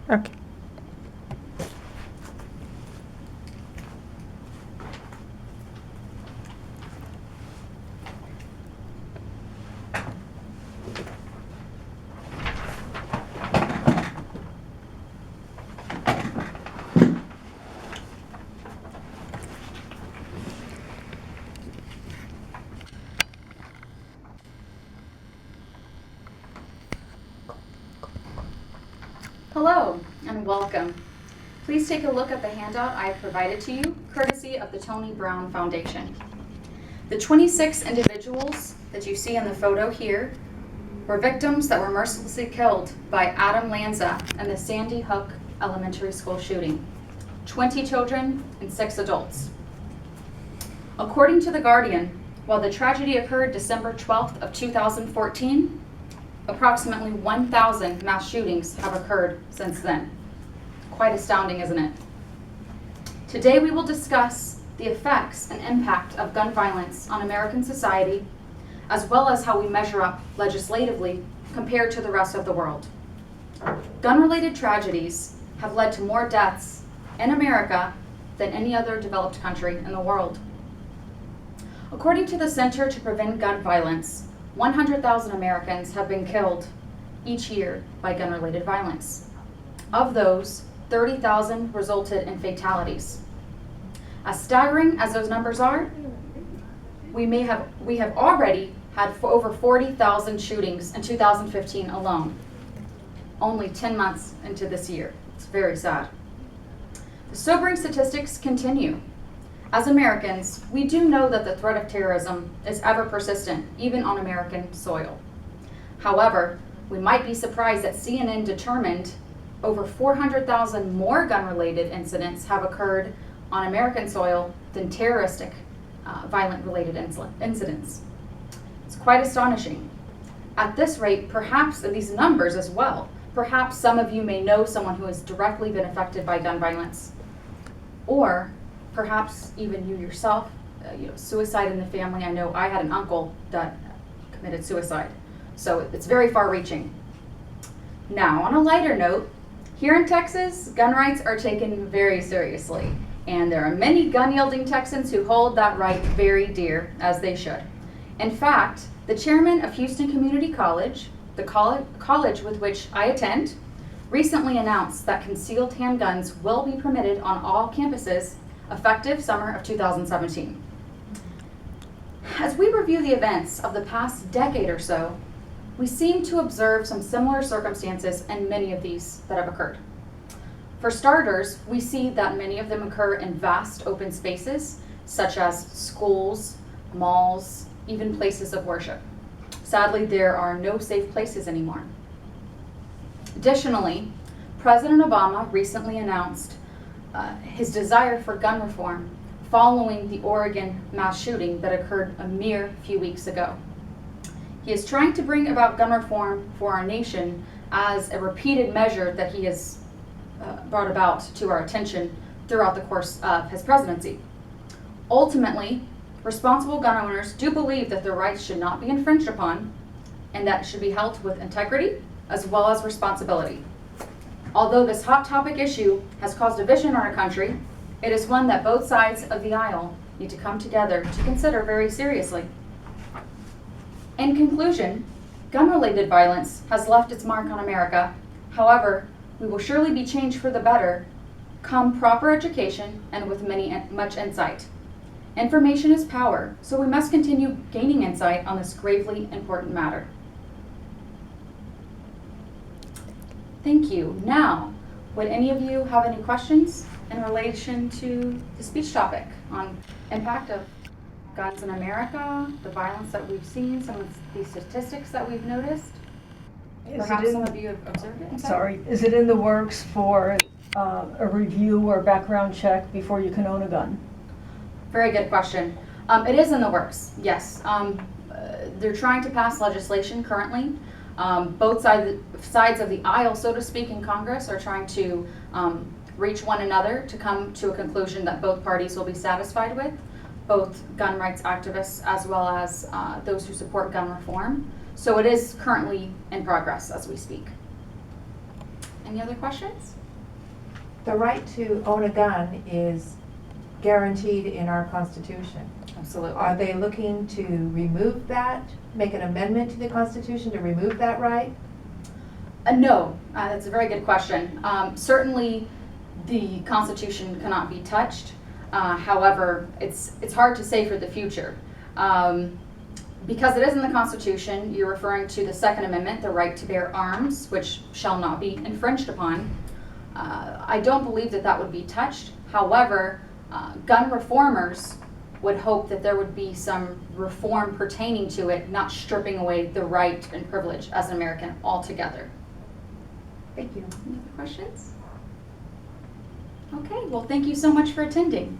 Okay. Hello and welcome. Please take a look at the handout I provided to you, courtesy of the Tony Brown Foundation. The 26 individuals that you see in the photo here were victims that were mercilessly killed by Adam Lanza in the Sandy Hook Elementary School shooting. 20 children and 6 adults. According to The Guardian, while the tragedy occurred December 12th of 2014, approximately 1,000 mass shootings have occurred since then. Quite astounding, isn't it? Today we will discuss the effects and impact of gun violence on American society, as well as how we measure up legislatively compared to the rest of the world. Gun-related tragedies have led to more deaths in America than any other developed country in the world. According to the Center to Prevent Gun Violence, 100,000 Americans have been killed each year by gun-related violence. Of those, 30,000 resulted in fatalities. As staggering as those numbers are, we have already had over 40,000 shootings in 2015 alone, only 10 months into this year. It's very sad. The sobering statistics continue. As Americans, we do know that the threat of terrorism is ever persistent, even on American soil. However, we might be surprised that CNN determined over 400,000 more gun-related incidents have occurred on American soil than terroristic violent-related incidents. It's quite astonishing. At this rate, perhaps in these numbers as well, perhaps some of you may know someone who has directly been affected by gun violence, or perhaps even you yourself, suicide in the family. I know I had an uncle that committed suicide, so it's very far-reaching. Now, on a lighter note, here in Texas, gun rights are taken very seriously, and there are many gun-yielding Texans who hold that right very dear, as they should. In fact, the chairman of Houston Community College, the college with which I attend, recently announced that concealed handguns will be permitted on all campuses effective summer of 2017. As we review the events of the past decade or so, we seem to observe some similar circumstances in many of these that have occurred. For starters, we see that many of them occur in vast open spaces, such as schools, malls, even places of worship. Sadly, there are no safe places anymore. Additionally, President Obama recently announced his desire for gun reform following the Oregon mass shooting that occurred a mere few weeks ago. He is trying to bring about gun reform for our nation as a repeated measure that he has brought about to our attention throughout the course of his presidency. Ultimately, responsible gun owners do believe that their rights should not be infringed upon and that should be held with integrity as well as responsibility. Although this hot topic issue has caused division in our country, it is one that both sides of the aisle need to come together to consider very seriously. In conclusion, gun-related violence has left its mark on America. However, we will surely be changed for the better come proper education and with much insight. Information is power, so we must continue gaining insight on this gravely important matter. Thank you. Now, would any of you have any questions in relation to the speech topic on impact of guns in America, the violence that we've seen, some of the statistics that we've noticed? Perhaps some of you have observed it? Sorry, is it in the works for a review or background check before you can own a gun? Very good question. It is in the works, yes. They're trying to pass legislation currently. Both sides of the aisle, so to speak, in Congress are trying to reach one another to come to a conclusion that both parties will be satisfied with, both gun rights activists as well as those who support gun reform. So it is currently in progress as we speak. Any other questions? The right to own a gun is guaranteed in our Constitution. Absolutely. Are they looking to remove that, make an amendment to the Constitution to remove that right? No, that's a very good question. Certainly, the Constitution cannot be touched. However, it's hard to say for the future. Because it is in the Constitution, you're referring to the Second Amendment, the right to bear arms, which shall not be infringed upon. I don't believe that that would be touched. However, gun reformers would hope that there would be some reform pertaining to it, not stripping away the right and privilege as an American altogether. Thank you. Any other questions? Okay, well, thank you so much for attending.